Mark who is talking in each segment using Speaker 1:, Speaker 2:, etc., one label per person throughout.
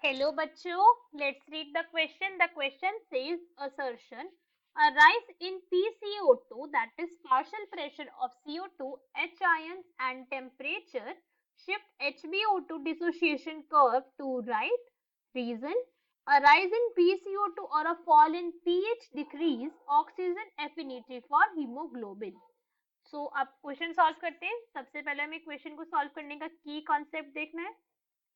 Speaker 1: Hello बच्चों, let's read the question. The question says assertion. A rise in PCO2, that is partial pressure of CO2, H ions and temperature shift HbO2 dissociation curve to right. Reason: a rise in PCO2 or a fall in pH decrease oxygen affinity for hemoglobin. So अब question solve करते हैं. सबसे पहले हमें question को solve करने का की कॉन्सेप्ट देखना है.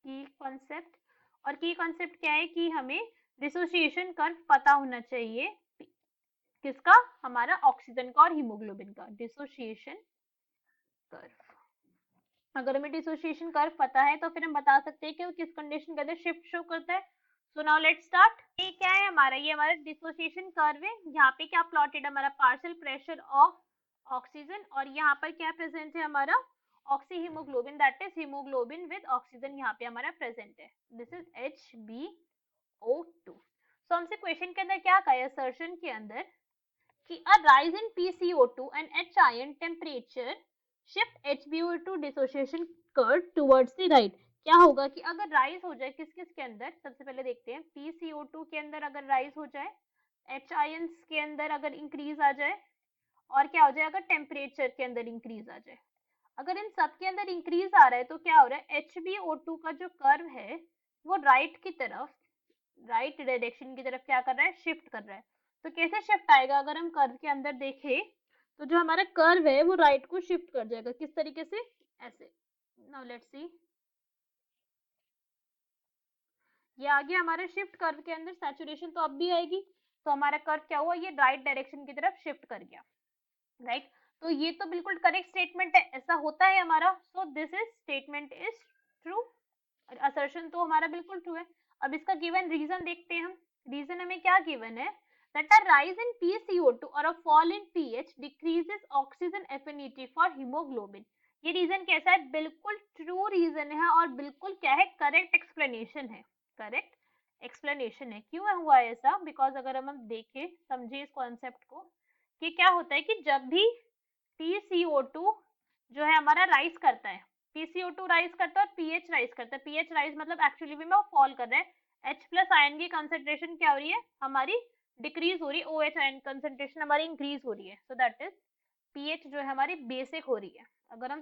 Speaker 1: की कॉन्सेप्ट, और की कॉन्सेप्ट क्या है कि हमें डिसोसिएशन कर्व पता होना चाहिए. किसका? हमारा ऑक्सीजन का और हीमोग्लोबिन का डिसोसिएशन कर्व. अगर हमें डिसोसिएशन कर्व पता है तो फिर हम बता सकते हैं कि वो किस कंडीशन के अंदर शिफ्ट शो करता है. So now let's start. ये क्या है हमारा? ये हमारा डिसोसिएशन कर्व है. यहाँ पे क्या प्लॉटेड? हमारा पार्शियल प्रेशर ऑफ ऑक्सीजन, और यहाँ पर क्या प्रेजेंट है? हमारा oxy haemoglobin, that is haemoglobin with oxygen यहाँ पे हमारा प्रेजेंट है. This is HbO2. सो हमसे क्वेश्चन के अंदर क्या कहा है? असर्शन के अंदर कि a rise in PCO2 and H ion temperature shift HbO2 dissociation curve towards the right. क्या होगा कि अगर राइज हो जाए किस किस के अंदर? सबसे पहले देखते हैं. PCO2 के अंदर अगर राइज हो जाए, H ions के अंदर अगर इंक्रीज आ जाए, और क्या हो जाए? अगर टेम्परेचर के अंदर इंक्रीज आ जाए. अगर इन सब के अंदर इंक्रीज आ रहा है तो क्या हो रहा है? HbO2 का जो कर्व है वो राइट की तरफ, राइट डायरेक्शन की तरफ क्या कर रहा है? शिफ्ट कर रहा है. तो कैसे शिफ्ट आएगा? अगर हम कर्व के अंदर देखें तो जो हमारा कर्व है वो राइट को शिफ्ट कर जाएगा. किस तरीके से? ऐसे. Now let's see. ये आ गया हमारे शिफ्ट कर्व के अंदर. सैचुरेशन तो अब भी आएगी. तो हमारा कर्व क्या हुआ? ये राइट डायरेक्शन की तरफ शिफ्ट कर गया. राइट. तो ये तो बिल्कुल करेक्ट स्टेटमेंट है. ऐसा होता है हमारा. So this is statement is true. Assertion तो हमारा बिल्कुल ट्रू है. अब इसका गिवन रीजन देखते हैं हम. रीजन हमें क्या गिवन है? that a rise in PCO2 or a fall in pH decreases oxygen affinity for hemoglobin. ये रीजन कैसा है? बिल्कुल ट्रू रीजन है और बिल्कुल क्या है? करेक्ट एक्सप्लेनेशन है. करेक्ट एक्सप्लेनेशन है. क्यों हुआ है ऐसा? बिकॉज अगर हम देखें, समझे इस कॉन्सेप्ट को, कि क्या होता है कि जब भी PCO2 जो है हमारा राइज करता है, PCO2 राइज करता है और पीएच राइज करता है. पीएच राइज मतलब एक्चुअली में वो फॉल कर रहा है. H प्लस आयन की कंसेंट्रेशन क्या हो रही है? हमारी डिक्रीज हो रही है. OH आयन कंसेंट्रेशन हमारी इंक्रीज हो रही है. सो दैट इज पीएच जो है हमारी बेसिक हो रही है. अगर हम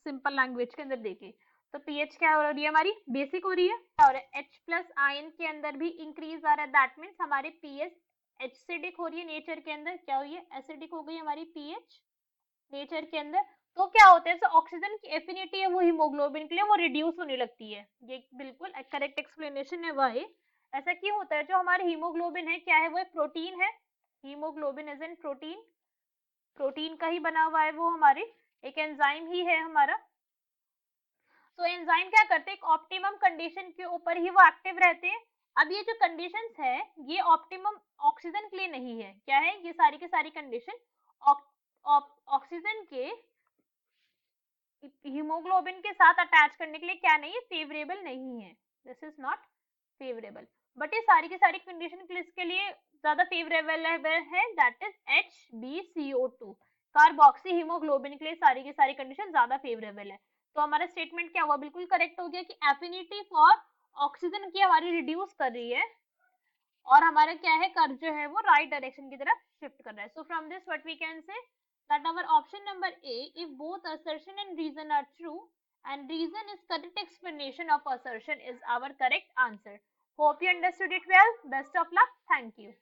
Speaker 1: सिंपल लैंग्वेज के अंदर देखें तो पीएच क्या हो रही है? हमारी बेसिक हो रही है. क्या हो रहा है? H प्लस आयन के अंदर भी इंक्रीज आ रहा है. दैट मीन्स हमारे पीएच एसिडिक हो रही है. नेचर के अंदर क्या हुई है? एसिडिक हो गई हमारी पीएच नेचर के अंदर. तो क्या होता है? जो ऑक्सीजन की एफिनिटी है वो हीमोग्लोबिन के लिए वो रिड्यूस होने लगती है. ये बिल्कुल करेक्ट एक्सप्लेनेशन है. वाई ऐसा क्यों होता है? जो हमारे हीमोग्लोबिन है क्या है? वो एक प्रोटीन है. Haemoglobin is an protein. Protein का ही बना हुआ है वो. हमारे एक एंजाइम ही है हमारा. तो एंजाइम क्या करते हैं? एक ऑप्टिमम कंडीशन के ऊपर ही वो एक्टिव रहते हैं. अब ये जो कंडीशंस है ये ऑप्टिमम ऑक्सीजन के लिए नहीं है. क्या है? ये सारी की सारी कंडीशन ऑक्सीजन के हीमोग्लोबिन के साथ अटैच करने के लिए क्या नहीं है? फेवरेबल नहीं है. This is not favourable. But ये सारी की सारी कंडीशन किसके लिए ज्यादा फेवरेबल है? That is HbCO2. Carboxy haemoglobin के लिए सारी की सारी कंडीशन ज्यादा फेवरेबल है. तो हमारा स्टेटमेंट क्या हुआ? बिल्कुल करेक्ट हो गया कि एफिनिटी फॉर ऑक्सीजन की हमारी रिड्यूस कर रही है, और हमारा क्या है? कर्व जो है वो राइट डायरेक्शन की तरफ शिफ्ट कर रहा है. So from this what we can say that our option number A, if both assertion and reason are true and reason is correct explanation of assertion, is our correct answer. Hope you understood it well. Best of luck. Thank you.